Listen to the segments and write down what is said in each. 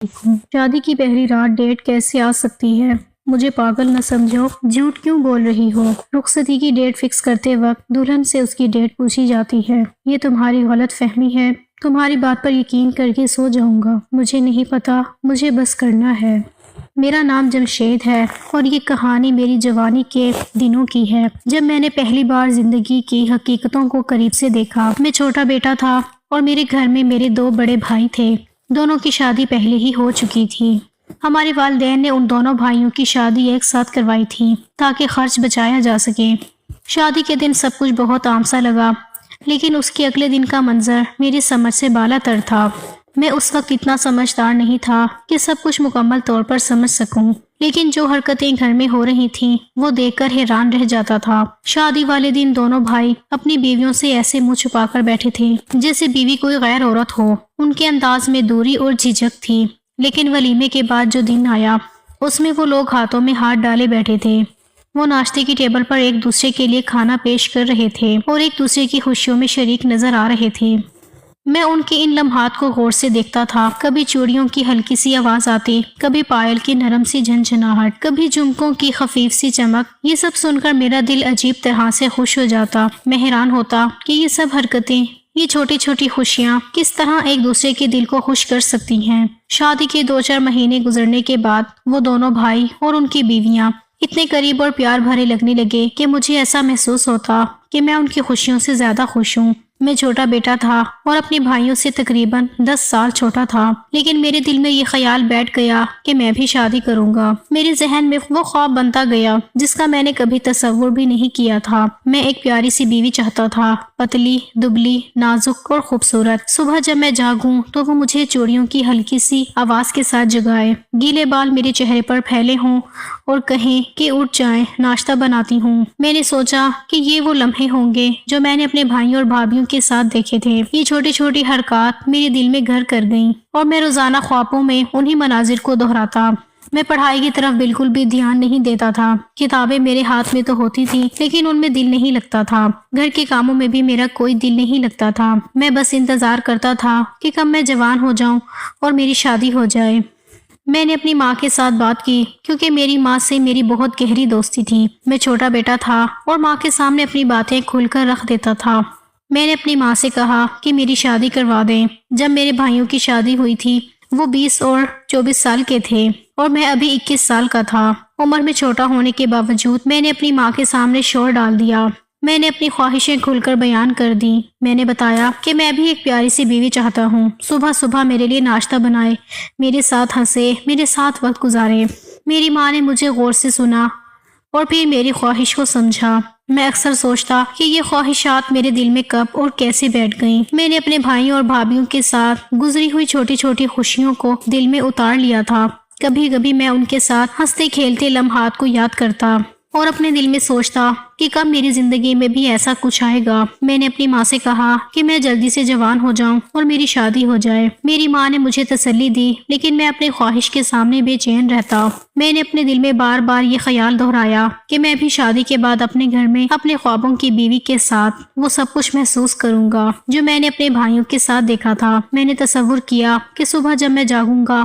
شادی کی پہلی رات ڈیٹ کیسے آ سکتی ہے؟ مجھے پاگل نہ سمجھو، جھوٹ کیوں بول رہی ہو؟ رخصتی کی ڈیٹ فکس کرتے وقت دلہن سے اس کی ڈیٹ پوچھی جاتی ہے۔ یہ تمہاری غلط فہمی ہے۔ تمہاری بات پر یقین کر کے سو جاؤں گا۔ مجھے نہیں پتا، مجھے بس کرنا ہے۔ میرا نام جمشید ہے اور یہ کہانی میری جوانی کے دنوں کی ہے، جب میں نے پہلی بار زندگی کی حقیقتوں کو قریب سے دیکھا۔ میں چھوٹا بیٹا تھا اور میرے گھر میں میرے 2 بڑے بھائی تھے۔ دونوں کی شادی پہلے ہی ہو چکی تھی۔ ہمارے والدین نے ان دونوں بھائیوں کی شادی ایک ساتھ کروائی تھی تاکہ خرچ بچایا جا سکے۔ شادی کے دن سب کچھ بہت عام سا لگا، لیکن اس کے اگلے دن کا منظر میری سمجھ سے بالا تر تھا۔ میں اس وقت اتنا سمجھدار نہیں تھا کہ سب کچھ مکمل طور پر سمجھ سکوں، لیکن جو حرکتیں گھر میں ہو رہی تھیں وہ دیکھ کر حیران رہ جاتا تھا۔ شادی والے دن دونوں بھائی اپنی بیویوں سے ایسے منہ چھپا کر بیٹھے تھے جیسے بیوی کوئی غیر عورت ہو۔ ان کے انداز میں دوری اور جھجک تھی، لیکن ولیمے کے بعد جو دن آیا اس میں وہ لوگ ہاتھوں میں ہاتھ ڈالے بیٹھے تھے۔ وہ ناشتے کی ٹیبل پر ایک دوسرے کے لیے کھانا پیش کر رہے تھے اور ایک دوسرے کی خوشیوں میں شریک نظر آ رہے تھے۔ میں ان کے ان لمحات کو غور سے دیکھتا تھا۔ کبھی چوڑیوں کی ہلکی سی آواز آتی، کبھی پائل کی نرم سی جھنجھناہٹ، کبھی جھمکوں کی خفیف سی چمک۔ یہ سب سن کر میرا دل عجیب طرح سے خوش ہو جاتا۔ میں حیران ہوتا کہ یہ سب حرکتیں، یہ چھوٹی چھوٹی خوشیاں کس طرح ایک دوسرے کے دل کو خوش کر سکتی ہیں۔ شادی کے 2-4 مہینے گزرنے کے بعد وہ دونوں بھائی اور ان کی بیویاں اتنے قریب اور پیار بھرے لگنے لگے کہ مجھے ایسا محسوس ہوتا کہ میں ان کی خوشیوں سے زیادہ خوش ہوں۔ میں چھوٹا بیٹا تھا اور اپنے بھائیوں سے تقریباً 10 سال چھوٹا تھا، لیکن میرے دل میں یہ خیال بیٹھ گیا کہ میں بھی شادی کروں گا۔ میرے ذہن میں وہ خواب بنتا گیا جس کا میں نے کبھی تصور بھی نہیں کیا تھا۔ میں ایک پیاری سی بیوی چاہتا تھا، پتلی، دبلی، نازک اور خوبصورت۔ صبح جب میں جاگوں تو وہ مجھے چوڑیوں کی ہلکی سی آواز کے ساتھ جگائے، گیلے بال میرے چہرے پر پھیلے ہوں اور کہیں کہ اٹھ جائیں، ناشتہ بناتی ہوں۔ میں نے سوچا کہ یہ وہ لمحے ہوں گے جو میں نے اپنے بھائیوں اور بھابھیوں کے ساتھ دیکھے تھے۔ یہ چھوٹی چھوٹی حرکات میرے دل میں گھر کر گئیں اور میں روزانہ خوابوں میں انہی مناظر کو دہراتا۔ میں پڑھائی کی طرف بالکل بھی دھیان نہیں دیتا تھا۔ کتابیں میرے ہاتھ میں تو ہوتی تھیں، لیکن ان میں دل نہیں لگتا تھا۔ گھر کے کاموں میں بھی میرا کوئی دل نہیں لگتا تھا۔ میں بس انتظار کرتا تھا کہ کب میں جوان ہو جاؤں اور میری شادی ہو جائے۔ میں نے اپنی ماں کے ساتھ بات کی کیونکہ میری ماں سے میری بہت گہری دوستی تھی۔ میں چھوٹا بیٹا تھا اور ماں کے سامنے اپنی باتیں کھل کر رکھ دیتا تھا۔ میں نے اپنی ماں سے کہا کہ میری شادی کروا دیں۔ جب میرے بھائیوں کی شادی ہوئی تھی وہ 20 اور 24 سال کے تھے اور میں ابھی 21 سال کا تھا۔ عمر میں چھوٹا ہونے کے باوجود میں نے اپنی ماں کے سامنے شور ڈال دیا۔ میں نے اپنی خواہشیں کھل کر بیان کر دی۔ میں نے بتایا کہ میں بھی ایک پیاری سی بیوی چاہتا ہوں، صبح صبح میرے لیے ناشتہ بنائے، میرے ساتھ ہنسے، میرے ساتھ وقت گزارے۔ میری ماں نے مجھے غور سے سنا اور پھر میری خواہش کو سمجھا۔ میں اکثر سوچتا کہ یہ خواہشات میرے دل میں کب اور کیسے بیٹھ گئیں۔ میں نے اپنے بھائیوں اور بھابھیوں کے ساتھ گزری ہوئی چھوٹی چھوٹی خوشیوں کو دل میں اتار لیا تھا۔ کبھی کبھی میں ان کے ساتھ ہنستے کھیلتے لمحات کو یاد کرتا اور اپنے دل میں سوچتا کہ کب میری زندگی میں بھی ایسا کچھ آئے گا۔ میں نے اپنی ماں سے کہا کہ میں جلدی سے جوان ہو جاؤں اور میری شادی ہو جائے۔ میری ماں نے مجھے تسلی دی، لیکن میں اپنے خواہش کے سامنے بے چین رہتا۔ میں نے اپنے دل میں بار بار یہ خیال دہرایا کہ میں بھی شادی کے بعد اپنے گھر میں اپنے خوابوں کی بیوی کے ساتھ وہ سب کچھ محسوس کروں گا جو میں نے اپنے بھائیوں کے ساتھ دیکھا تھا۔ میں نے تصور کیا کہ صبح جب میں جاگوں گا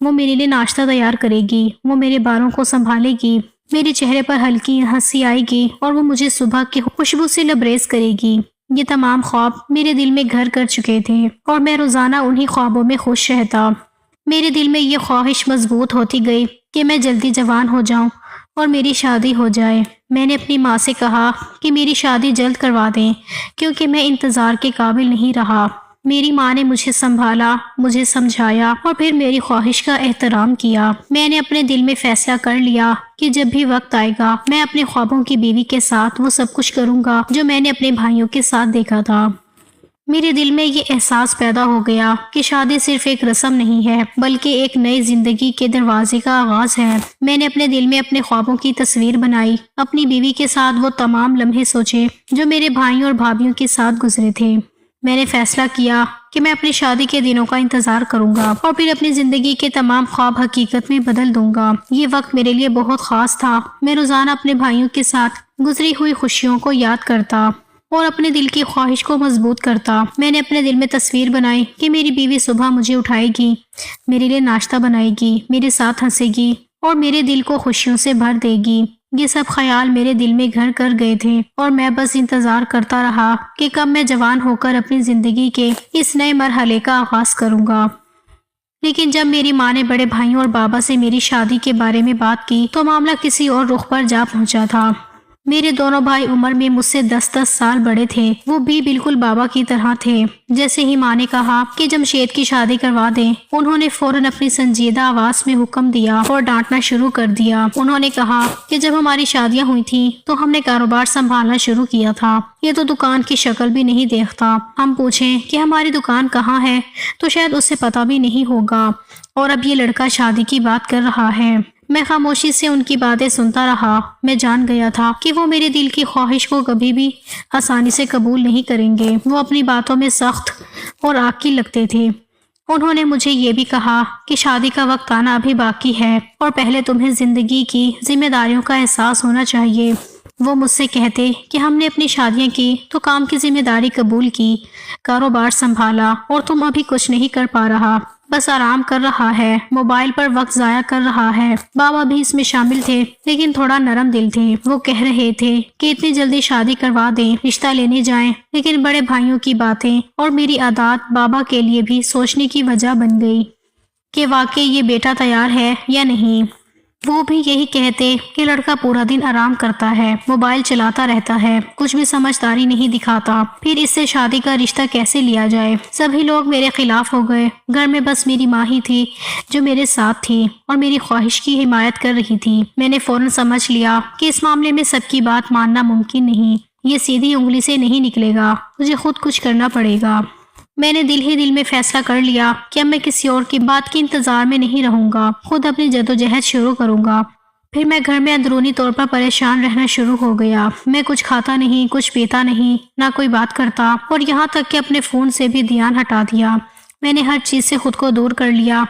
وہ میرے لیے ناشتہ تیار کرے گی، وہ میرے بالوں کو سنبھالے گی، میرے چہرے پر ہلکی ہنسی آئے گی اور وہ مجھے صبح کی خوشبو سے لبریز کرے گی۔ یہ تمام خواب میرے دل میں گھر کر چکے تھے اور میں روزانہ انہی خوابوں میں خوش رہتا۔ میرے دل میں یہ خواہش مضبوط ہوتی گئی کہ میں جلدی جوان ہو جاؤں اور میری شادی ہو جائے۔ میں نے اپنی ماں سے کہا کہ میری شادی جلد کروا دیں کیونکہ میں انتظار کے قابل نہیں رہا۔ میری ماں نے مجھے سنبھالا، مجھے سمجھایا اور پھر میری خواہش کا احترام کیا۔ میں نے اپنے دل میں فیصلہ کر لیا کہ جب بھی وقت آئے گا میں اپنے خوابوں کی بیوی کے ساتھ وہ سب کچھ کروں گا جو میں نے اپنے بھائیوں کے ساتھ دیکھا تھا۔ میرے دل میں یہ احساس پیدا ہو گیا کہ شادی صرف ایک رسم نہیں ہے بلکہ ایک نئی زندگی کے دروازے کا آغاز ہے۔ میں نے اپنے دل میں اپنے خوابوں کی تصویر بنائی، اپنی بیوی کے ساتھ وہ تمام لمحے سوچے جو میرے بھائیوں اور بھابھیوں کے ساتھ گزرے تھے۔ میں نے فیصلہ کیا کہ میں اپنی شادی کے دنوں کا انتظار کروں گا اور پھر اپنی زندگی کے تمام خواب حقیقت میں بدل دوں گا۔ یہ وقت میرے لیے بہت خاص تھا۔ میں روزانہ اپنے بھائیوں کے ساتھ گزری ہوئی خوشیوں کو یاد کرتا اور اپنے دل کی خواہش کو مضبوط کرتا۔ میں نے اپنے دل میں تصویر بنائی کہ میری بیوی صبح مجھے اٹھائے گی، میرے لیے ناشتہ بنائے گی، میرے ساتھ ہنسے گی اور میرے دل کو خوشیوں سے بھر دے گی۔ یہ سب خیال میرے دل میں گھر کر گئے تھے اور میں بس انتظار کرتا رہا کہ کب میں جوان ہو کر اپنی زندگی کے اس نئے مرحلے کا آغاز کروں گا۔ لیکن جب میری ماں نے بڑے بھائیوں اور بابا سے میری شادی کے بارے میں بات کی تو معاملہ کسی اور رخ پر جا پہنچا تھا۔ میرے دونوں بھائی عمر میں مجھ سے 10 سال بڑے تھے۔ وہ بھی بالکل بابا کی طرح تھے۔ جیسے ہی ماں نے کہا کہ جمشید کی شادی کروا دیں، انہوں نے فوراً اپنی سنجیدہ آواز میں حکم دیا اور ڈانٹنا شروع کر دیا۔ انہوں نے کہا کہ جب ہماری شادیاں ہوئی تھیں تو ہم نے کاروبار سنبھالنا شروع کیا تھا، یہ تو دکان کی شکل بھی نہیں دیکھتا۔ ہم پوچھیں کہ ہماری دکان کہاں ہے تو شاید اسے پتہ بھی نہیں ہوگا، اور اب یہ لڑکا شادی کی بات کر رہا ہے۔ میں خاموشی سے ان کی باتیں سنتا رہا۔ میں جان گیا تھا کہ وہ میرے دل کی خواہش کو کبھی بھی آسانی سے قبول نہیں کریں گے۔ وہ اپنی باتوں میں سخت اور آگ کی لگتے تھے۔ انہوں نے مجھے یہ بھی کہا کہ شادی کا وقت آنا ابھی باقی ہے اور پہلے تمہیں زندگی کی ذمہ داریوں کا احساس ہونا چاہیے۔ وہ مجھ سے کہتے کہ ہم نے اپنی شادیاں کی تو کام کی ذمہ داری قبول کی، کاروبار سنبھالا، اور تم ابھی کچھ نہیں کر پا رہا، بس آرام کر رہا ہے، موبائل پر وقت ضائع کر رہا ہے۔ بابا بھی اس میں شامل تھے لیکن تھوڑا نرم دل تھے۔ وہ کہہ رہے تھے کہ اتنی جلدی شادی کروا دیں، رشتہ لینے جائیں، لیکن بڑے بھائیوں کی باتیں اور میری عادات بابا کے لیے بھی سوچنے کی وجہ بن گئی کہ واقعی یہ بیٹا تیار ہے یا نہیں۔ وہ بھی یہی کہتے کہ لڑکا پورا دن آرام کرتا ہے، موبائل چلاتا رہتا ہے، کچھ بھی سمجھداری نہیں دکھاتا، پھر اس سے شادی کا رشتہ کیسے لیا جائے۔ سبھی لوگ میرے خلاف ہو گئے۔ گھر میں بس میری ماں ہی تھی جو میرے ساتھ تھی اور میری خواہش کی حمایت کر رہی تھی۔ میں نے فوراً سمجھ لیا کہ اس معاملے میں سب کی بات ماننا ممکن نہیں، یہ سیدھی انگلی سے نہیں نکلے گا، مجھے خود کچھ کرنا پڑے گا۔ میں نے دل ہی دل میں فیصلہ کر لیا کہ اب میں کسی اور کی بات کے انتظار میں نہیں رہوں گا، خود اپنی جدوجہد شروع کروں گا۔ پھر میں گھر میں اندرونی طور پر پریشان رہنا شروع ہو گیا۔ میں کچھ کھاتا نہیں، کچھ پیتا نہیں، نہ کوئی بات کرتا، اور یہاں تک کہ اپنے فون سے بھی دھیان ہٹا دیا۔ میں نے ہر چیز سے خود کو دور کر لیا۔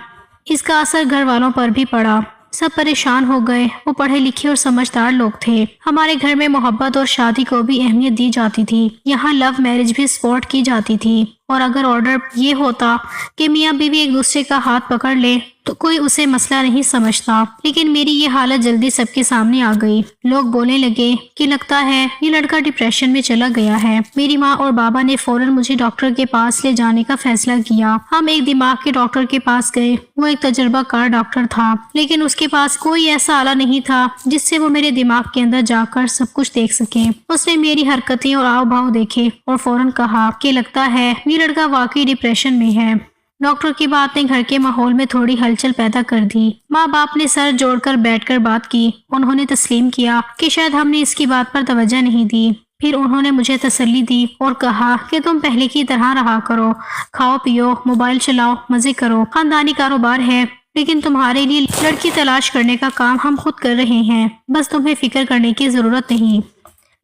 اس کا اثر گھر والوں پر بھی پڑا۔ سب پریشان ہو گئے۔ وہ پڑھے لکھے اور سمجھدار لوگ تھے۔ ہمارے گھر میں محبت اور شادی کو بھی اہمیت دی جاتی تھی۔ یہاں لو میرج بھی سپورٹ کی جاتی تھی، اور اگر آرڈر یہ ہوتا کہ میاں بیوی ایک دوسرے کا ہاتھ پکڑ لے تو کوئی اسے مسئلہ نہیں سمجھتا۔ لیکن میری یہ حالت جلدی سب کے سامنے آ گئی۔ لوگ بولنے لگے کہ لگتا ہے یہ لڑکا ڈپریشن میں چلا گیا ہے۔ میری ماں اور بابا نے فوراً مجھے ڈاکٹر کے پاس لے جانے کا فیصلہ کیا۔ ہم ایک دماغ کے ڈاکٹر کے پاس گئے۔ وہ ایک تجربہ کار ڈاکٹر تھا، لیکن اس کے پاس کوئی ایسا آلہ نہیں تھا جس سے وہ میرے دماغ کے اندر جا کر سب کچھ دیکھ سکے۔ اس نے میری حرکتیں اور آؤ بھاؤ دیکھے اور فوراً کہا کہ لگتا ہے یہ لڑکا واقعی ڈپریشن میں ہے۔ ڈاکٹر کی بات نے گھر کے ماحول میں تھوڑی ہلچل پیدا کر دی۔ ماں باپ نے سر جوڑ کر بیٹھ کر بات کی۔ انہوں نے تسلیم کیا کہ شاید ہم نے اس کی بات پر توجہ نہیں دی۔ پھر انہوں نے مجھے تسلی دی اور کہا کہ تم پہلے کی طرح رہا کرو، کھاؤ پیو، موبائل چلاؤ، مزے کرو، خاندانی کاروبار ہے، لیکن تمہارے لیے لڑکی تلاش کرنے کا کام ہم خود کر رہے ہیں، بس تمہیں فکر کرنے کی ضرورت نہیں۔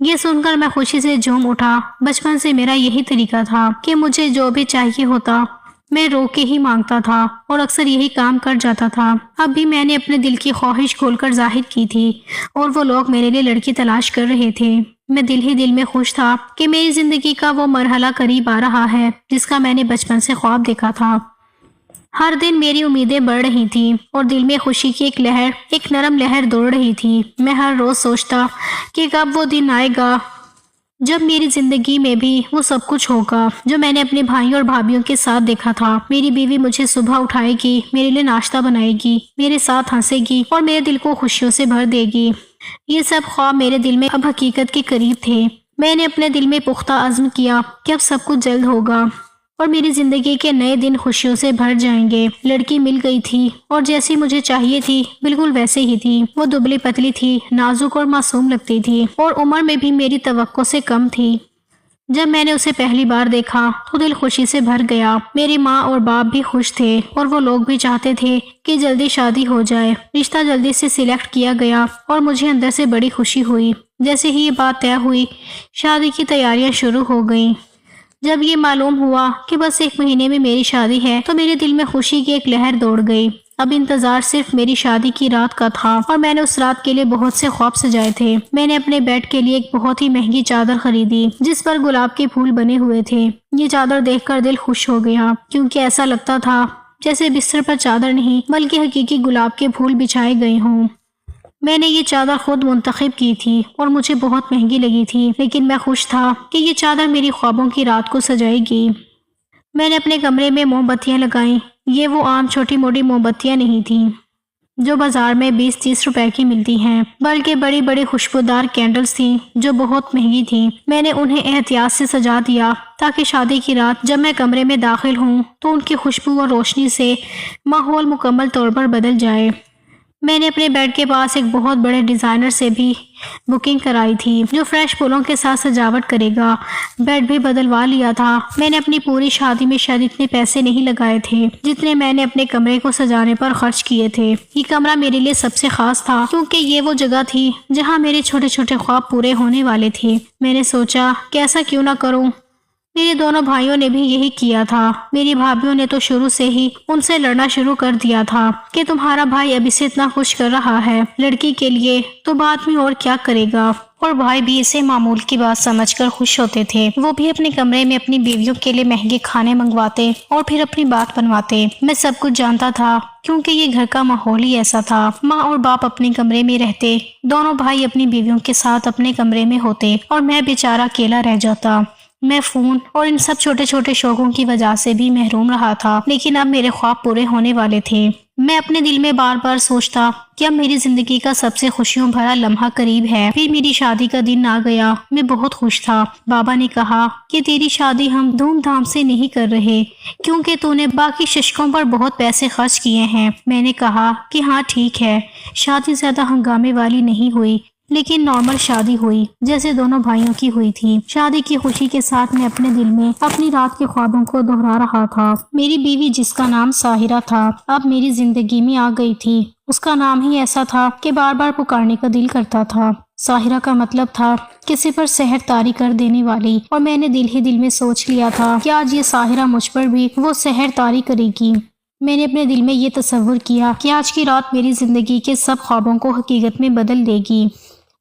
یہ سن کر میں خوشی سے جھوم اٹھا۔ بچپن سے میرا یہی طریقہ تھا کہ مجھے جو بھی چاہیے ہوتا میں رو کے ہی مانگتا تھا اور اکثر یہی کام کر جاتا تھا۔ اب بھی میں نے اپنے دل کی خواہش کھول کر ظاہر کی تھی اور وہ لوگ میرے لیے لڑکی تلاش کر رہے تھے۔ میں دل ہی دل میں خوش تھا کہ میری زندگی کا وہ مرحلہ قریب آ رہا ہے جس کا میں نے بچپن سے خواب دیکھا تھا۔ ہر دن میری امیدیں بڑھ رہی تھیں اور دل میں خوشی کی ایک نرم لہر دوڑ رہی تھی۔ میں ہر روز سوچتا کہ کب وہ دن آئے گا جب میری زندگی میں بھی وہ سب کچھ ہوگا جو میں نے اپنے بھائیوں اور بھابھیوں کے ساتھ دیکھا تھا۔ میری بیوی مجھے صبح اٹھائے گی، میرے لیے ناشتہ بنائے گی، میرے ساتھ ہنسے گی اور میرے دل کو خوشیوں سے بھر دے گی۔ یہ سب خواب میرے دل میں اب حقیقت کے قریب تھے۔ میں نے اپنے دل میں پختہ عزم کیا کہ اب سب کچھ جلد ہوگا اور میری زندگی کے نئے دن خوشیوں سے بھر جائیں گے۔ لڑکی مل گئی تھی اور جیسی مجھے چاہیے تھی بالکل ویسے ہی تھی۔ وہ دبلی پتلی تھی، نازک اور معصوم لگتی تھی اور عمر میں بھی میری توقع سے کم تھی۔ جب میں نے اسے پہلی بار دیکھا تو دل خوشی سے بھر گیا۔ میری ماں اور باپ بھی خوش تھے اور وہ لوگ بھی چاہتے تھے کہ جلدی شادی ہو جائے۔ رشتہ جلدی سے سلیکٹ کیا گیا اور مجھے اندر سے بڑی خوشی ہوئی۔ جیسے ہی یہ بات طے ہوئی، شادی کی تیاریاں شروع ہو گئیں۔ جب یہ معلوم ہوا کہ بس 1 مہینے میں میری شادی ہے تو میرے دل میں خوشی کی ایک لہر دوڑ گئی۔ اب انتظار صرف میری شادی کی رات کا تھا اور میں نے اس رات کے لیے بہت سے خواب سجائے تھے۔ میں نے اپنے بیڈ کے لیے ایک بہت ہی مہنگی چادر خریدی جس پر گلاب کے پھول بنے ہوئے تھے۔ یہ چادر دیکھ کر دل خوش ہو گیا کیونکہ ایسا لگتا تھا جیسے بستر پر چادر نہیں بلکہ حقیقی گلاب کے پھول بچھائے گئے ہوں۔ میں نے یہ چادر خود منتخب کی تھی اور مجھے بہت مہنگی لگی تھی، لیکن میں خوش تھا کہ یہ چادر میری خوابوں کی رات کو سجائے گی۔ میں نے اپنے کمرے میں موم بتیاں لگائیں۔ یہ وہ عام چھوٹی موٹی موم بتیاں نہیں تھیں جو بازار میں 20-30 روپے کی ملتی ہیں، بلکہ بڑی بڑی خوشبودار کینڈلز تھیں جو بہت مہنگی تھیں۔ میں نے انہیں احتیاط سے سجا دیا تاکہ شادی کی رات جب میں کمرے میں داخل ہوں تو ان کی خوشبو اور روشنی سے ماحول مکمل طور پر بدل جائے۔ میں نے اپنے بیڈ کے پاس ایک بہت بڑے ڈیزائنر سے بھی بکنگ کرائی تھی جو فریش پھولوں کے ساتھ سجاوٹ کرے گا۔ بیڈ بھی بدلوا لیا تھا۔ میں نے اپنی پوری شادی میں شاید اتنے پیسے نہیں لگائے تھے جتنے میں نے اپنے کمرے کو سجانے پر خرچ کیے تھے۔ یہ کمرہ میرے لیے سب سے خاص تھا کیونکہ یہ وہ جگہ تھی جہاں میرے چھوٹے چھوٹے خواب پورے ہونے والے تھے۔ میں نے سوچا کہ ایسا کیوں نہ کروں۔ میرے دونوں بھائیوں نے بھی یہی کیا تھا۔ میری بھابھیوں نے تو شروع سے ہی ان سے لڑنا شروع کر دیا تھا کہ تمہارا بھائی اب اسے اتنا خوش کر رہا ہے لڑکی کے لیے تو بعد میں اور کیا کرے گا، اور بھائی بھی اسے معمول کی بات سمجھ کر خوش ہوتے تھے۔ وہ بھی اپنے کمرے میں اپنی بیویوں کے لیے مہنگے کھانے منگواتے اور پھر اپنی بات بنواتے۔ میں سب کچھ جانتا تھا کیونکہ یہ گھر کا ماحول ہی ایسا تھا۔ ماں اور باپ اپنے کمرے میں رہتے، دونوں بھائی اپنی بیویوں کے ساتھ اپنے کمرے میں ہوتے اور میں بیچارہ اکیلا رہ جاتا۔ میں فون اور ان سب چھوٹے چھوٹے شوقوں کی وجہ سے بھی محروم رہا تھا، لیکن اب میرے خواب پورے ہونے والے تھے۔ میں اپنے دل میں بار بار سوچتا کہ اب میری زندگی کا سب سے خوشیوں بھرا لمحہ قریب ہے۔ پھر میری شادی کا دن آ گیا۔ میں بہت خوش تھا۔ بابا نے کہا کہ تیری شادی ہم دھوم دھام سے نہیں کر رہے کیونکہ تو نے باقی ششکوں پر بہت پیسے خرچ کیے ہیں۔ میں نے کہا کہ ہاں ٹھیک ہے، شادی زیادہ ہنگامے والی نہیں ہوئی لیکن نارمل شادی ہوئی جیسے دونوں بھائیوں کی ہوئی تھی۔ شادی کی خوشی کے ساتھ میں اپنے دل میں اپنی رات کے خوابوں کو دہرا رہا تھا۔ میری بیوی جس کا نام ساحرہ تھا اب میری زندگی میں آ گئی تھی۔ اس کا نام ہی ایسا تھا کہ بار بار پکارنے کا دل کرتا تھا۔ ساحرہ کا مطلب تھا کسی پر سحر طاری کر دینے والی، اور میں نے دل ہی دل میں سوچ لیا تھا کہ آج یہ ساحرہ مجھ پر بھی وہ سحر طاری کرے گی۔ میں نے اپنے دل میں یہ تصور کیا کہ آج کی رات میری زندگی کے سب خوابوں کو حقیقت میں بدل دے گی۔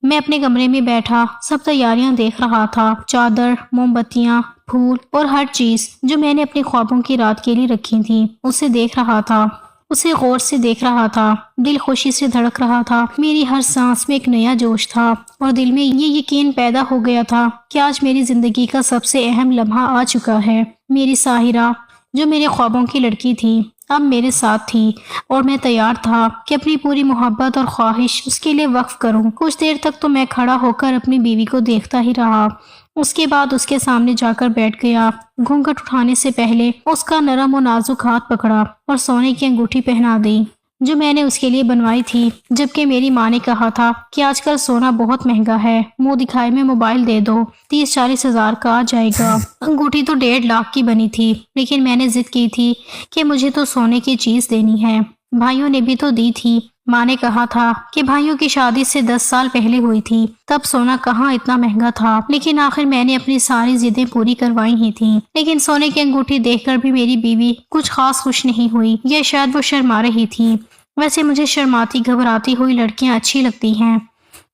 میں اپنے کمرے میں بیٹھا سب تیاریاں دیکھ رہا تھا، چادر، موم بتیاں، پھول اور ہر چیز جو میں نے اپنے خوابوں کی رات کے لیے رکھی تھی اسے دیکھ رہا تھا، اسے غور سے دیکھ رہا تھا۔ دل خوشی سے دھڑک رہا تھا، میری ہر سانس میں ایک نیا جوش تھا اور دل میں یہ یقین پیدا ہو گیا تھا کہ آج میری زندگی کا سب سے اہم لمحہ آ چکا ہے۔ میری ساحرہ جو میرے خوابوں کی لڑکی تھی اب میرے ساتھ تھی اور میں تیار تھا کہ اپنی پوری محبت اور خواہش اس کے لیے وقف کروں۔ کچھ دیر تک تو میں کھڑا ہو کر اپنی بیوی کو دیکھتا ہی رہا۔ اس کے بعد اس کے سامنے جا کر بیٹھ گیا۔ گھونگھٹ اٹھانے سے پہلے اس کا نرم و نازک ہاتھ پکڑا اور سونے کی انگوٹھی پہنا دی جو میں نے اس کے لیے بنوائی تھی، جبکہ میری ماں نے کہا تھا کہ آج کل سونا بہت مہنگا ہے، منہ دکھائی میں موبائل دے دو، 30-40 ہزار کا آ جائے گا۔ انگوٹھی تو 1.5 لاکھ کی بنی تھی، لیکن میں نے ضد کی تھی کہ مجھے تو سونے کی چیز دینی ہے۔ بھائیوں نے بھی تو دی تھی۔ ماں نے کہا تھا کہ بھائیوں کی شادی سے 10 سال پہلے ہوئی تھی، تب سونا کہاں اتنا مہنگا تھا، لیکن آخر میں نے اپنی ساری ضدیں پوری کروائی ہی تھیں۔ لیکن سونے کی انگوٹھی دیکھ کر بھی میری بیوی کچھ خاص خوش نہیں ہوئی، یا شاید وہ شرما رہی تھی۔ ویسے مجھے شرماتی گھبراتی ہوئی لڑکیاں اچھی لگتی ہیں۔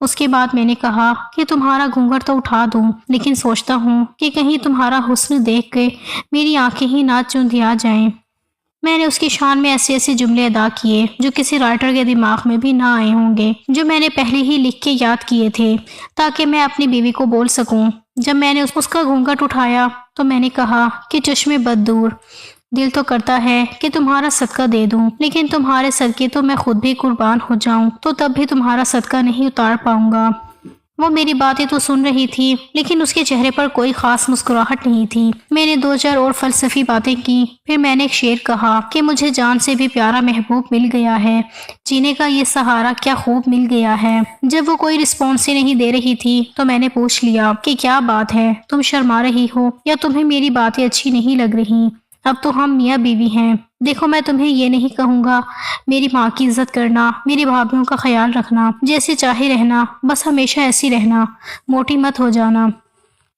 اس کے بعد میں نے کہا کہ تمہارا گھونگھٹ تو اٹھا دوں، لیکن سوچتا ہوں کہ کہیں تمہارا حسن دیکھ کے میری آنکھیں ہی نہ چندھیا جائیں۔ میں نے اس کی شان میں ایسے ایسے جملے ادا کیے جو کسی رائٹر کے دماغ میں بھی نہ آئے ہوں گے، جو میں نے پہلے ہی لکھ کے یاد کیے تھے تاکہ میں اپنی بیوی کو بول سکوں۔ جب میں نے اس کا گھونگھٹ اٹھایا تو میں نے کہا کہ چشمے بد دور، دل تو کرتا ہے کہ تمہارا صدقہ دے دوں، لیکن تمہارے صدقے تو میں خود بھی قربان ہو جاؤں تو تب بھی تمہارا صدقہ نہیں اتار پاؤں گا۔ وہ میری باتیں تو سن رہی تھی، لیکن اس کے چہرے پر کوئی خاص مسکراہٹ نہیں تھی۔ میں نے 2-4 اور فلسفی باتیں کی، پھر میں نے ایک شعر کہا کہ مجھے جان سے بھی پیارا محبوب مل گیا ہے، جینے کا یہ سہارا کیا خوب مل گیا ہے۔ جب وہ کوئی رسپانس ہی نہیں دے رہی تھی تو میں نے پوچھ لیا کہ کیا بات ہے، تم شرما رہی ہو یا تمہیں میری باتیں اچھی نہیں لگ رہی؟ اب تو ہم میاں بیوی ہیں۔ دیکھو میں تمہیں یہ نہیں کہوں گا میری ماں کی عزت کرنا، میری بھابھیوں کا خیال رکھنا، جیسے چاہے رہنا، بس ہمیشہ ایسی رہنا، موٹی مت ہو جانا۔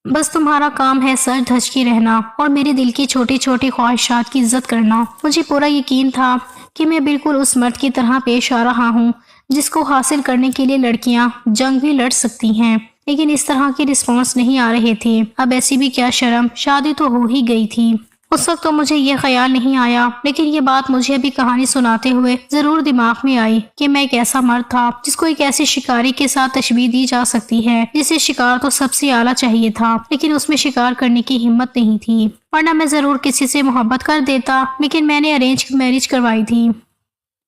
بس تمہارا کام ہے سر دھج کے رہنا اور میرے دل کی چھوٹی چھوٹی خواہشات کی عزت کرنا۔ مجھے پورا یقین تھا کہ میں بالکل اس مرد کی طرح پیش آ رہا ہوں جس کو حاصل کرنے کے لیے لڑکیاں جنگ بھی لڑ سکتی ہیں، لیکن اس طرح کے رسپانس نہیں آ رہے تھے۔ اب ایسی بھی کیا شرم، شادی تو ہو ہی گئی تھی۔ اس وقت تو مجھے یہ خیال نہیں آیا، لیکن یہ بات مجھے ابھی کہانی سناتے ہوئے ضرور دماغ میں آئی کہ میں ایک ایسا مرد تھا جس کو ایک ایسی شکاری کے ساتھ تشبیہ دی جا سکتی ہے جسے شکار تو سب سے اعلیٰ چاہیے تھا، لیکن اس میں شکار کرنے کی ہمت نہیں تھی، ورنہ میں ضرور کسی سے محبت کر دیتا، لیکن میں نے ارینج میرج کروائی تھی۔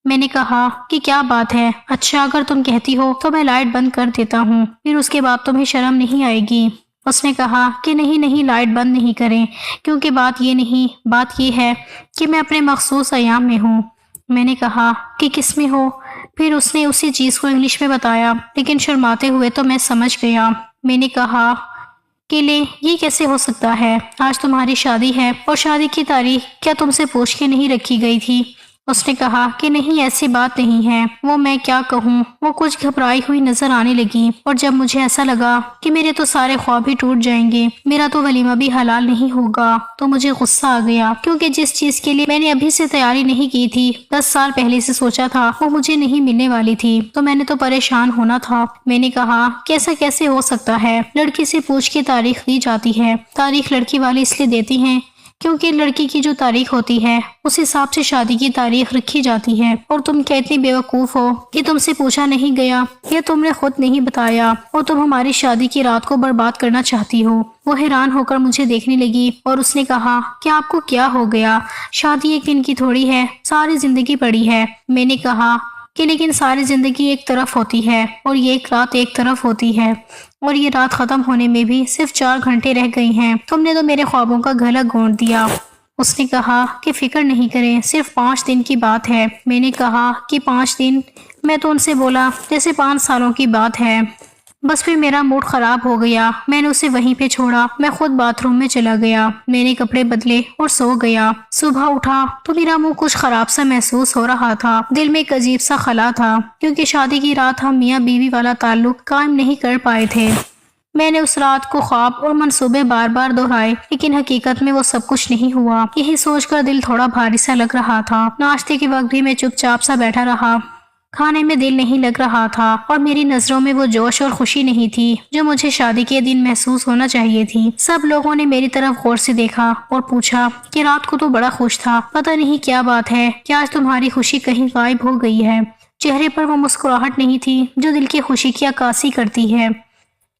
میں نے کہا کہ کیا بات ہے، اچھا اگر تم کہتی ہو تو میں لائٹ بند کر دیتا ہوں، پھر اس کے بعد تمہیں شرم نہیں آئے گی۔ اس نے کہا کہ نہیں لائٹ بند نہیں کریں، کیونکہ بات یہ نہیں، بات یہ ہے کہ میں اپنے مخصوص ایام میں ہوں۔ میں نے کہا کہ کس میں ہو؟ پھر اس نے اسی چیز کو انگلش میں بتایا، لیکن شرماتے ہوئے تو میں سمجھ گیا۔ میں نے کہا کہ لے یہ کیسے ہو سکتا ہے، آج تمہاری شادی ہے اور شادی کی تاریخ کیا تم سے پوچھ کے نہیں رکھی گئی تھی؟ اس نے کہا کہ نہیں ایسی بات نہیں ہے، وہ میں کیا کہوں۔ وہ کچھ گھبرائی ہوئی نظر آنے لگی، اور جب مجھے ایسا لگا کہ میرے تو سارے خواب ہی ٹوٹ جائیں گے، میرا تو ولیمہ بھی حلال نہیں ہوگا، تو مجھے غصہ آ گیا، کیونکہ جس چیز کے لیے میں نے ابھی سے تیاری نہیں کی تھی، 10 سال پہلے سے سوچا تھا، وہ مجھے نہیں ملنے والی تھی، تو میں نے تو پریشان ہونا تھا۔ میں نے کہا کہ ایسا کیسے ہو سکتا ہے، لڑکی سے پوچھ کے تاریخ دی جاتی ہے، تاریخ لڑکی والے اس لیے دیتی ہیں کیونکہ لڑکی کی جو تاریخ ہوتی ہے اس حساب سے شادی کی تاریخ رکھی جاتی ہے، اور تم کیا اتنی بیوقوف ہو کہ تم سے پوچھا نہیں گیا یا تم نے خود نہیں بتایا، اور تم ہماری شادی کی رات کو برباد کرنا چاہتی ہو۔ وہ حیران ہو کر مجھے دیکھنے لگی اور اس نے کہا کہ آپ کو کیا ہو گیا، شادی ایک دن کی تھوڑی ہے، ساری زندگی پڑی ہے۔ میں نے کہا کہ لیکن ساری زندگی ایک طرف ہوتی ہے اور یہ ایک رات ایک طرف ہوتی ہے، اور یہ رات ختم ہونے میں بھی صرف 4 گھنٹے رہ گئی ہیں، تم نے تو میرے خوابوں کا گلا گھونٹ دیا۔ اس نے کہا کہ فکر نہیں کریں، صرف 5 دن کی بات ہے۔ میں نے کہا کہ 5 دن؟ میں تو ان سے بولا جیسے 5 سالوں کی بات ہے۔ بس پھر میرا موڈ خراب ہو گیا، میں نے اسے وہیں پہ چھوڑا، میں خود باتھ روم میں چلا گیا، میں نے کپڑے بدلے اور سو گیا۔ صبح اٹھا تو میرا منہ کچھ خراب سا محسوس ہو رہا تھا، دل میں ایک عجیب سا خلا تھا، کیونکہ شادی کی رات ہم میاں بیوی والا تعلق قائم نہیں کر پائے تھے۔ میں نے اس رات کو خواب اور منصوبے بار بار دہرائے، لیکن حقیقت میں وہ سب کچھ نہیں ہوا۔ یہی سوچ کر دل تھوڑا بھاری سا لگ رہا تھا۔ ناشتے کے وقت بھی میں چپ چاپ سا بیٹھا رہا، کھانے میں دل نہیں لگ رہا تھا، اور میری نظروں میں وہ جوش اور خوشی نہیں تھی جو مجھے شادی کے دن محسوس ہونا چاہیے تھی۔ سب لوگوں نے میری طرف غور سے دیکھا اور پوچھا کہ رات کو تو بڑا خوش تھا، پتہ نہیں کیا بات ہے کہ آج تمہاری خوشی کہیں غائب ہو گئی ہے۔ چہرے پر وہ مسکراہٹ نہیں تھی جو دل کی خوشی کی عکاسی کرتی ہے۔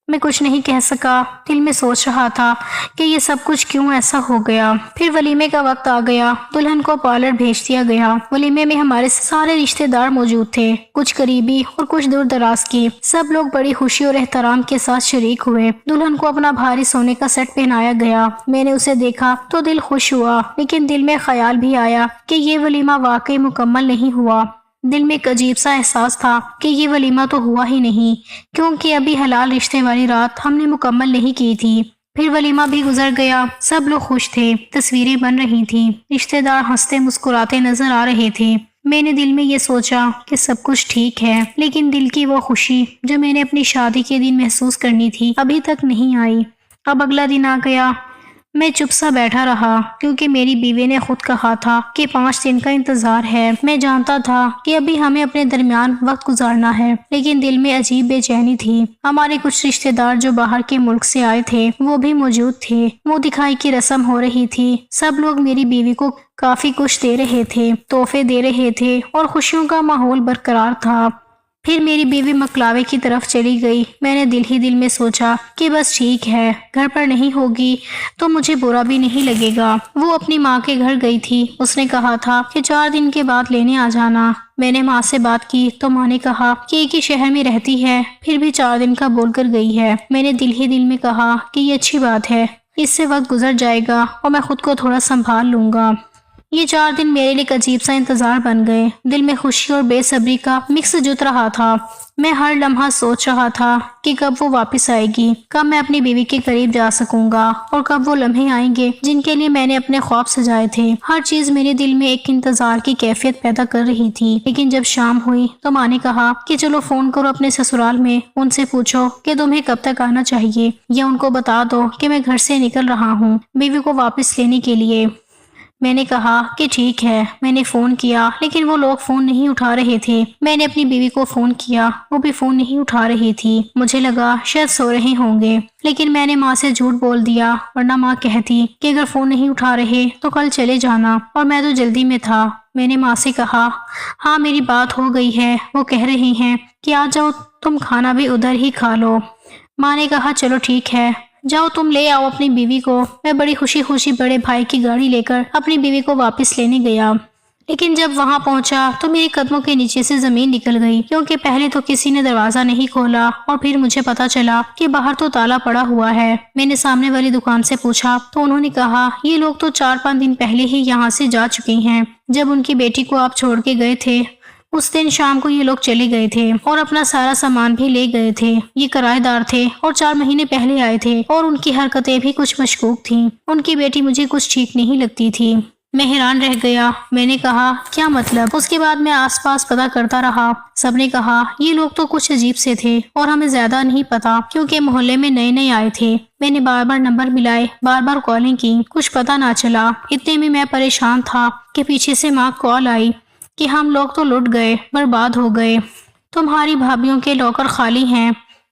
میں کچھ نہیں کہہ سکا، دل میں سوچ رہا تھا کہ یہ سب کچھ کیوں ایسا ہو گیا۔ پھر ولیمے کا وقت آ گیا، دلہن کو پارلر بھیج دیا گیا۔ ولیمے میں ہمارے سارے رشتہ دار موجود تھے، کچھ قریبی اور کچھ دور دراز کے۔ سب لوگ بڑی خوشی اور احترام کے ساتھ شریک ہوئے۔ دلہن کو اپنا بھاری سونے کا سیٹ پہنایا گیا۔ میں نے اسے دیکھا تو دل خوش ہوا، لیکن دل میں خیال بھی آیا کہ یہ ولیمہ واقعی مکمل نہیں ہوا۔ دل میں ایک عجیب سا احساس تھا کہ یہ ولیمہ تو ہوا ہی نہیں، کیونکہ ابھی حلال رشتے والی رات ہم نے مکمل نہیں کی تھی۔ پھر ولیمہ بھی گزر گیا، سب لوگ خوش تھے، تصویریں بن رہی تھیں، رشتے دار ہنستے مسکراتے نظر آ رہے تھے۔ میں نے دل میں یہ سوچا کہ سب کچھ ٹھیک ہے، لیکن دل کی وہ خوشی جو میں نے اپنی شادی کے دن محسوس کرنی تھی ابھی تک نہیں آئی۔ اب اگلا دن آ گیا، میں چپ سا بیٹھا رہا، کیونکہ میری بیوی نے خود کہا تھا کہ 5 دن کا انتظار ہے۔ میں جانتا تھا کہ ابھی ہمیں اپنے درمیان وقت گزارنا ہے، لیکن دل میں عجیب بے چینی تھی۔ ہمارے کچھ رشتہ دار جو باہر کے ملک سے آئے تھے وہ بھی موجود تھے، منہ دکھائی کی رسم ہو رہی تھی۔ سب لوگ میری بیوی کو کافی کچھ دے رہے تھے، تحفے دے رہے تھے، اور خوشیوں کا ماحول برقرار تھا۔ پھر میری بیوی مکلاوے کی طرف چلی گئی۔ میں نے دل ہی دل میں سوچا کہ بس ٹھیک ہے، گھر پر نہیں ہوگی تو مجھے برا بھی نہیں لگے گا۔ وہ اپنی ماں کے گھر گئی تھی، اس نے کہا تھا کہ 4 دن کے بعد لینے آ جانا۔ میں نے ماں سے بات کی تو ماں نے کہا کہ ایک ہی شہر میں رہتی ہے، پھر بھی 4 دن کا بول کر گئی ہے۔ میں نے دل ہی دل میں کہا کہ یہ اچھی بات ہے، اس سے وقت گزر جائے گا اور میں خود کو تھوڑا سنبھال لوں گا۔ یہ 4 دن میرے لیے ایک عجیب سا انتظار بن گئے۔ دل میں خوشی اور بے صبری کا مکس جت رہا تھا۔ میں ہر لمحہ سوچ رہا تھا کہ کب وہ واپس آئے گی، کب میں اپنی بیوی کے قریب جا سکوں گا، اور کب وہ لمحے آئیں گے جن کے لیے میں نے اپنے خواب سجائے تھے۔ ہر چیز میرے دل میں ایک انتظار کی کیفیت پیدا کر رہی تھی۔ لیکن جب شام ہوئی تو ماں نے کہا کہ چلو فون کرو اپنے سسرال میں، ان سے پوچھو کہ تمہیں کب تک آنا چاہیے، یا ان کو بتا دو کہ میں گھر سے نکل رہا ہوں بیوی کو واپس لینے کے لیے۔ میں نے کہا کہ ٹھیک ہے۔ میں نے فون کیا لیکن وہ لوگ فون نہیں اٹھا رہے تھے۔ میں نے اپنی بیوی کو فون کیا، وہ بھی فون نہیں اٹھا رہی تھی۔ مجھے لگا شاید سو رہے ہوں گے، لیکن میں نے ماں سے جھوٹ بول دیا، ورنہ ماں کہتی کہ اگر فون نہیں اٹھا رہے تو کل چلے جانا، اور میں تو جلدی میں تھا۔ میں نے ماں سے کہا ہاں میری بات ہو گئی ہے، وہ کہہ رہی ہیں کہ آ جاؤ تم کھانا بھی ادھر ہی کھا لو۔ ماں نے کہا چلو ٹھیک ہے، جاؤ تم لے آؤ اپنی بیوی کو۔ میں بڑی خوشی خوشی بڑے بھائی کی گاڑی لے کر اپنی بیوی کو واپس لینے گیا، لیکن جب وہاں پہنچا تو میری قدموں کے نیچے سے زمین نکل گئی، کیونکہ پہلے تو کسی نے دروازہ نہیں کھولا اور پھر مجھے پتا چلا کہ باہر تو تالا پڑا ہوا ہے۔ میں نے سامنے والی دکان سے پوچھا تو انہوں نے کہا یہ لوگ تو 4-5 دن پہلے ہی یہاں سے جا چکے ہیں۔ جب ان کی بیٹی کو آپ چھوڑ کے گئے تھے اس دن شام کو یہ لوگ چلے گئے تھے اور اپنا سارا سامان بھی لے گئے تھے۔ یہ کرایہ دار تھے اور 4 مہینے پہلے آئے تھے، اور ان کی حرکتیں بھی کچھ مشکوک تھیں۔ ان کی بیٹی مجھے کچھ ٹھیک نہیں لگتی تھی۔ میں حیران رہ گیا۔ میں نے کہا کیا مطلب؟ اس کے بعد میں آس پاس پتہ کرتا رہا۔ سب نے کہا یہ لوگ تو کچھ عجیب سے تھے اور ہمیں زیادہ نہیں پتا، کیونکہ محلے میں نئے نئے آئے تھے۔ میں نے بار بار نمبر ملائے، بار بار کالیں کی، کچھ پتہ نہ چلا۔ اتنے میں پریشان تھا کہ پیچھے سے ماں کال آئی کہ ہم لوگ تو لٹ گئے، برباد ہو گئے۔ تمہاری بھابھیوں کے لاکر خالی ہیں،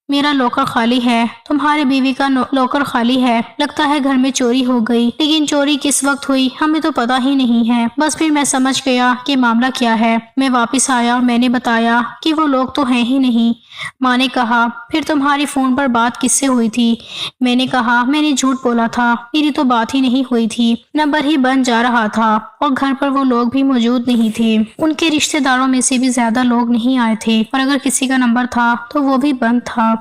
میرا لاکر خالی ہے، تمہاری بیوی کا لاکر خالی ہے، لگتا ہے گھر میں چوری ہو گئی، لیکن چوری کس وقت ہوئی ہمیں تو پتہ ہی نہیں ہے۔ بس پھر میں سمجھ گیا کہ معاملہ کیا ہے۔ میں واپس آیا اور میں نے بتایا کہ وہ لوگ تو ہیں ہی نہیں۔ ماں نے کہا پھر تمہاری فون پر بات کس سے ہوئی تھی؟ میں نے کہا میں نے جھوٹ بولا تھا، میری تو بات ہی نہیں ہوئی تھی، نمبر ہی بن جا رہا تھا، اور گھر پر وہ لوگ بھی موجود نہیں تھے۔ ان کے رشتہ داروں میں سے بھی زیادہ لوگ نہیں آئے تھے، اور اگر کسی کا نمبر تھا تو وہ بھی بند تھا،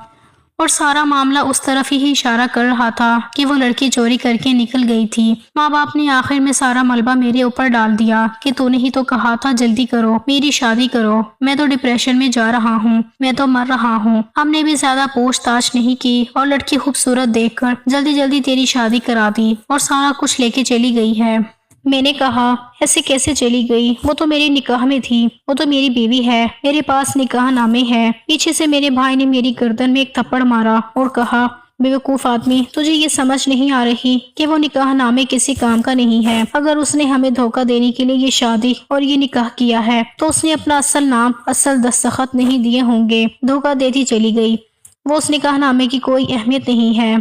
اور سارا معاملہ اس طرف ہی اشارہ کر رہا تھا کہ وہ لڑکی چوری کر کے نکل گئی تھی۔ ماں باپ نے آخر میں سارا ملبہ میرے اوپر ڈال دیا کہ تو نے ہی تو کہا تھا جلدی کرو، میری شادی کرو، میں تو ڈپریشن میں جا رہا ہوں، میں تو مر رہا ہوں۔ ہم نے بھی زیادہ پوچھ تاچھ نہیں کی اور لڑکی خوبصورت دیکھ کر جلدی جلدی تیری شادی کرا دی اور سارا کچھ لے کے چلی گئی ہے۔ میں نے کہا ایسے کیسے چلی گئی؟ وہ تو میری نکاح میں تھی، وہ تو میری بیوی ہے، میرے پاس نکاح نامے ہے۔ پیچھے سے میرے بھائی نے میری گردن میں ایک تھپڑ مارا اور کہا بیوقوف آدمی، تجھے یہ سمجھ نہیں آ رہی کہ وہ نکاح نامے کسی کام کا نہیں ہے؟ اگر اس نے ہمیں دھوکہ دینے کے لیے یہ شادی اور یہ نکاح کیا ہے تو اس نے اپنا اصل نام، اصل دستخط نہیں دیے ہوں گے۔ دھوکہ دیتی چلی گئی، وہ اس نکاح نامے کی کوئی اہمیت نہیں ہے۔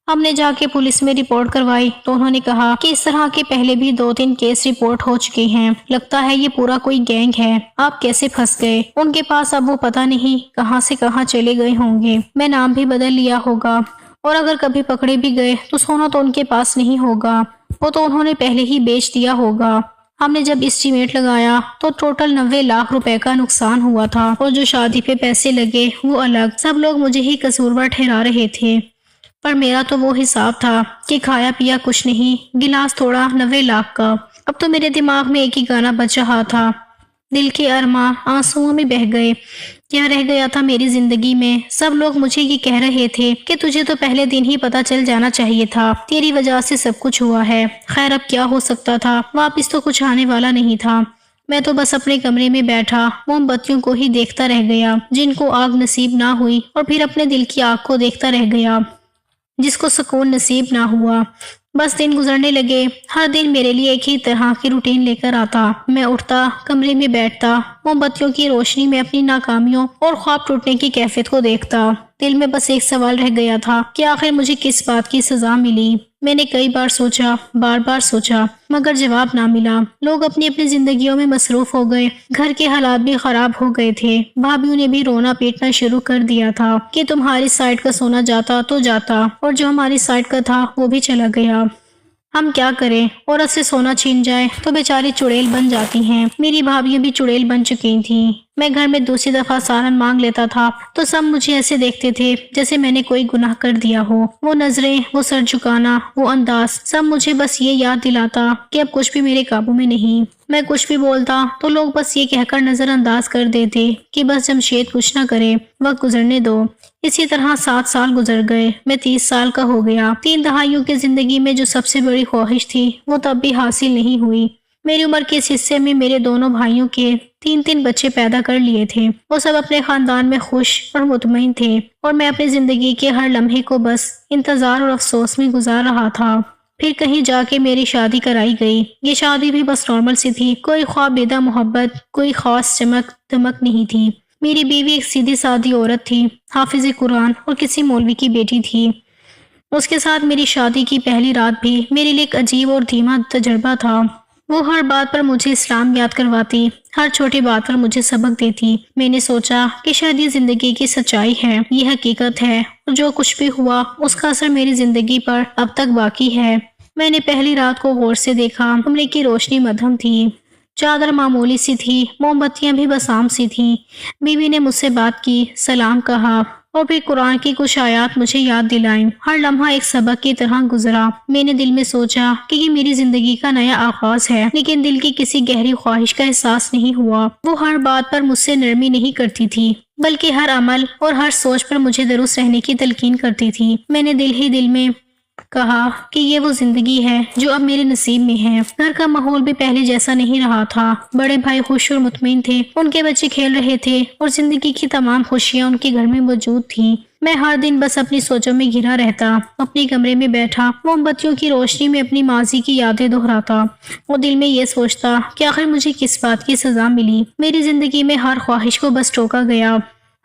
ہم نے جا کے پولیس میں رپورٹ کروائی تو انہوں نے کہا کہ اس طرح کے پہلے بھی 2-3 کیس رپورٹ ہو چکے ہیں، لگتا ہے یہ پورا کوئی گینگ ہے۔ آپ کیسے پھنس گئے؟ ان کے پاس اب وہ پتہ نہیں کہاں سے کہاں چلے گئے ہوں گے، میں نام بھی بدل لیا ہوگا، اور اگر کبھی پکڑے بھی گئے تو سونا تو ان کے پاس نہیں ہوگا، وہ تو انہوں نے پہلے ہی بیچ دیا ہوگا۔ ہم نے جب اسٹیمیٹ لگایا تو ٹوٹل 90 لاکھ روپے کا نقصان ہوا تھا، اور جو شادی پہ پیسے لگے وہ الگ۔ سب لوگ مجھے ہی قصوروار ٹھہرا رہے تھے، پر میرا تو وہ حساب تھا کہ کھایا پیا کچھ نہیں، گلاس توڑا 90 لاکھ کا۔ اب تو میرے دماغ میں ایک ہی گانا بج رہا تھا، دل کے ارماں آنسوؤں میں بہہ گئے، کیا رہ گیا تھا میری زندگی میں؟ سب لوگ مجھے یہ کہہ رہے تھے کہ تجھے تو پہلے دن ہی پتہ چل جانا چاہیے تھا، تیری وجہ سے سب کچھ ہوا ہے۔ خیر اب کیا ہو سکتا تھا، واپس تو کچھ آنے والا نہیں تھا۔ میں تو بس اپنے کمرے میں بیٹھا موم بتیوں کو ہی دیکھتا رہ گیا، جن کو آگ نصیب نہ ہوئی، اور پھر اپنے دل کی آگ کو دیکھتا رہ گیا، جس کو سکون نصیب نہ ہوا۔ بس دن گزرنے لگے، ہر دن میرے لیے ایک ہی طرح کی روٹین لے کر آتا۔ میں اٹھتا، کمرے میں بیٹھتا، موم بتیوں کی روشنی میں اپنی ناکامیوں اور خواب ٹوٹنے کی کیفیت کو دیکھتا۔ دل میں بس ایک سوال رہ گیا تھا کہ آخر مجھے کس بات کی سزا ملی؟ میں نے کئی بار سوچا، بار بار سوچا، مگر جواب نہ ملا۔ لوگ اپنی اپنی زندگیوں میں مصروف ہو گئے، گھر کے حالات بھی خراب ہو گئے تھے، بھابھیوں نے بھی رونا پیٹنا شروع کر دیا تھا کہ تمہاری سائڈ کا سونا جاتا تو جاتا، اور جو ہماری سائڈ کا تھا وہ بھی چلا گیا۔ ہم کیا کریں؟ عورت سے سونا چھین جائے تو بیچاری چڑیل بن جاتی ہیں۔ میری بھابھیاں بھی چڑیل بن چکی تھیں۔ میں گھر میں دوسری دفعہ سالن مانگ لیتا تھا تو سب مجھے ایسے دیکھتے تھے جیسے میں نے کوئی گناہ کر دیا ہو۔ وہ نظریں، وہ سر جھکانا، وہ انداز، سب مجھے بس یہ یاد دلاتا کہ اب کچھ بھی میرے قابو میں نہیں۔ میں کچھ بھی بولتا تو لوگ بس یہ کہہ کر نظر انداز کر دیتے کہ بس جمشید کچھ نہ کرے، وقت گزرنے دو۔ اسی طرح 7 سال گزر گئے، میں 30 سال کا ہو گیا۔ 3 دہائیوں کی زندگی میں جو سب سے بڑی خواہش تھی وہ تب بھی حاصل نہیں ہوئی۔ میری عمر کے اس حصے میں میرے دونوں بھائیوں کے 3 بچے پیدا کر لیے تھے۔ وہ سب اپنے خاندان میں خوش اور مطمئن تھے، اور میں اپنی زندگی کے ہر لمحے کو بس انتظار اور افسوس میں گزار رہا تھا۔ پھر کہیں جا کے میری شادی کرائی گئی۔ یہ شادی بھی بس نارمل سی تھی، کوئی خوابیدہ محبت، کوئی خاص چمک دمک نہیں تھی۔ میری بیوی ایک سیدھی سادی عورت تھی، حافظ قرآن اور کسی مولوی کی بیٹی تھی۔ اس کے ساتھ میری شادی کی پہلی رات بھی میرے لیے ایک عجیب اور دھیما تجربہ تھا۔ وہ ہر بات پر مجھے اسلام یاد کرواتی، ہر چھوٹی بات پر مجھے سبق دیتی۔ میں نے سوچا کہ شاید یہ زندگی کی سچائی ہے، یہ حقیقت ہے، اور جو کچھ بھی ہوا اس کا اثر میری زندگی پر اب تک باقی ہے۔ میں نے پہلی رات کو غور سے دیکھا۔ کمرے کی روشنی مدھم تھی، چادر معمولی سی تھی، موم بتیاں بھی بس عام سی تھیں۔ بیوی نے مجھ سے بات کی، سلام کہا اور پھر قرآن کی کچھ آیات مجھے یاد دلائیں۔ ہر لمحہ ایک سبق کی طرح گزرا۔ میں نے دل میں سوچا کہ یہ میری زندگی کا نیا آغاز ہے، لیکن دل کی کسی گہری خواہش کا احساس نہیں ہوا۔ وہ ہر بات پر مجھ سے نرمی نہیں کرتی تھی، بلکہ ہر عمل اور ہر سوچ پر مجھے درست رہنے کی تلقین کرتی تھی۔ میں نے دل ہی دل میں کہا کہ یہ وہ زندگی ہے جو اب میرے نصیب میں ہے۔ گھر کا ماحول بھی پہلے جیسا نہیں رہا تھا۔ بڑے بھائی خوش اور مطمئن تھے، ان کے بچے کھیل رہے تھے اور زندگی کی تمام خوشیاں ان کے گھر میں موجود تھیں۔ میں ہر دن بس اپنی سوچوں میں گھرا رہتا، اپنے کمرے میں بیٹھا موم بتیوں کی روشنی میں اپنی ماضی کی یادیں دہراتا اور دل میں یہ سوچتا کہ آخر مجھے کس بات کی سزا ملی۔ میری زندگی میں ہر خواہش کو بس ٹوکا گیا،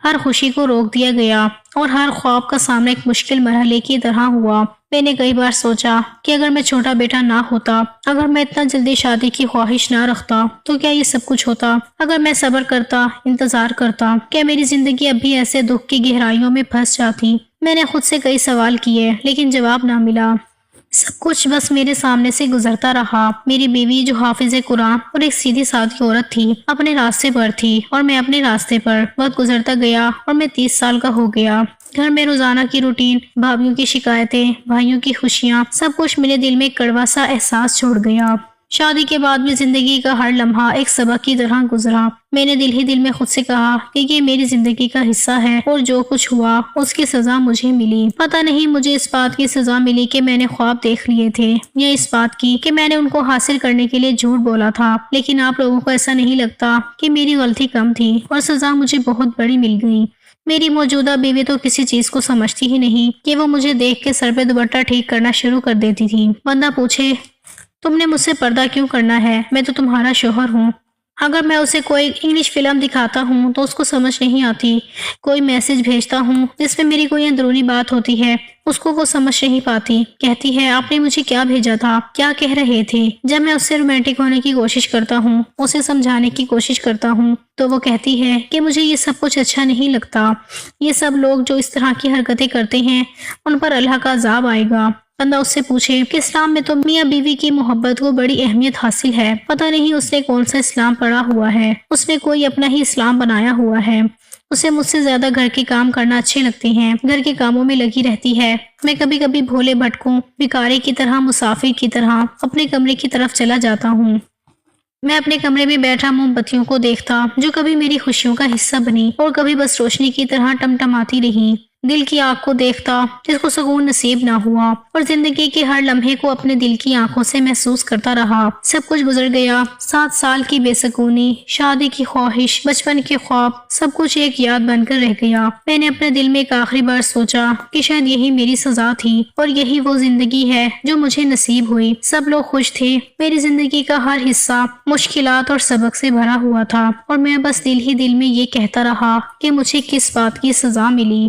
ہر خوشی کو روک دیا گیا اور ہر خواب کا سامنا ایک مشکل مرحلے کی طرح ہوا۔ میں نے کئی بار سوچا کہ اگر میں چھوٹا بیٹا نہ ہوتا، اگر میں اتنا جلدی شادی کی خواہش نہ رکھتا تو کیا یہ سب کچھ ہوتا؟ اگر میں صبر کرتا، انتظار کرتا، کیا میری زندگی اب بھی ایسے دکھ کی گہرائیوں میں پھنس جاتی؟ میں نے خود سے کئی سوال کیے، لیکن جواب نہ ملا۔ سب کچھ بس میرے سامنے سے گزرتا رہا۔ میری بیوی جو حافظ قرآن اور ایک سیدھی سادی عورت تھی، اپنے راستے پر تھی اور میں اپنے راستے پر۔ وقت گزرتا گیا اور میں 30 سال کا ہو گیا۔ گھر میں روزانہ کی روٹین، بھابھیوں کی شکایتیں، بھائیوں کی خوشیاں، سب کچھ میرے دل میں ایک کڑوا سا احساس چھوڑ گیا۔ شادی کے بعد بھی زندگی کا ہر لمحہ ایک سبق کی طرح گزرا۔ میں نے دل ہی دل میں خود سے کہا کہ یہ میری زندگی کا حصہ ہے اور جو کچھ ہوا اس کی سزا مجھے ملی۔ پتہ نہیں مجھے اس بات کی سزا ملی کہ میں نے خواب دیکھ لیے تھے، یا اس بات کی کہ میں نے ان کو حاصل کرنے کے لیے جھوٹ بولا تھا، لیکن آپ لوگوں کو ایسا نہیں لگتا کہ میری غلطی کم تھی اور سزا مجھے بہت بڑی مل گئی۔ میری موجودہ بیوی تو کسی چیز کو سمجھتی ہی نہیں کہ وہ مجھے دیکھ کے سر پہ دوپٹہ ٹھیک کرنا شروع کر دیتی تھی۔ بندہ پوچھے تم نے مجھ سے پردہ کیوں کرنا ہے، میں تو تمہارا شوہر ہوں۔ اگر میں اسے کوئی انگلش فلم دکھاتا ہوں تو اس کو سمجھ نہیں آتی، کوئی میسج بھیجتا ہوں جس میں میری کوئی اندرونی بات ہوتی ہے اس کو وہ سمجھ نہیں پاتی، کہتی ہے آپ نے مجھے کیا بھیجا تھا، کیا کہہ رہے تھے۔ جب میں اس سے رومانٹک ہونے کی کوشش کرتا ہوں، اسے سمجھانے کی کوشش کرتا ہوں تو وہ کہتی ہے کہ مجھے یہ سب کچھ اچھا نہیں لگتا، یہ سب لوگ جو اس طرح کی حرکتیں کرتے ہیں ان پر اللہ کا عذاب آئے گا۔ بندہ اس سے پوچھے کہ اسلام میں تو میاں بیوی کی محبت کو بڑی اہمیت حاصل ہے، پتہ نہیں اس نے کون سا اسلام پڑھا ہوا ہے، اس نے کوئی اپنا ہی اسلام بنایا ہوا ہے۔ اسے مجھ سے زیادہ گھر کے کام کرنا اچھے لگتے ہیں، گھر کے کاموں میں لگی رہتی ہے۔ میں کبھی کبھی بھولے بھٹکوں بھکاری کی طرح، مسافر کی طرح اپنے کمرے کی طرف چلا جاتا ہوں۔ میں اپنے کمرے میں بیٹھا موم بتیوں کو دیکھتا جو کبھی میری خوشیوں کا حصہ بنی اور کبھی بس روشنی کی طرح ٹمٹماتی رہی، دل کی آنکھ کو دیکھتا جس کو سکون نصیب نہ ہوا، اور زندگی کے ہر لمحے کو اپنے دل کی آنکھوں سے محسوس کرتا رہا۔ سب کچھ گزر گیا، 7 سال کی بے سکونی، شادی کی خواہش، بچپن کے خواب، سب کچھ ایک یاد بن کر رہ گیا۔ میں نے اپنے دل میں ایک آخری بار سوچا کہ شاید یہی میری سزا تھی اور یہی وہ زندگی ہے جو مجھے نصیب ہوئی۔ سب لوگ خوش تھے، میری زندگی کا ہر حصہ مشکلات اور سبق سے بھرا ہوا تھا، اور میں بس دل ہی دل میں یہ کہتا رہا کہ مجھے کس بات کی سزا ملی۔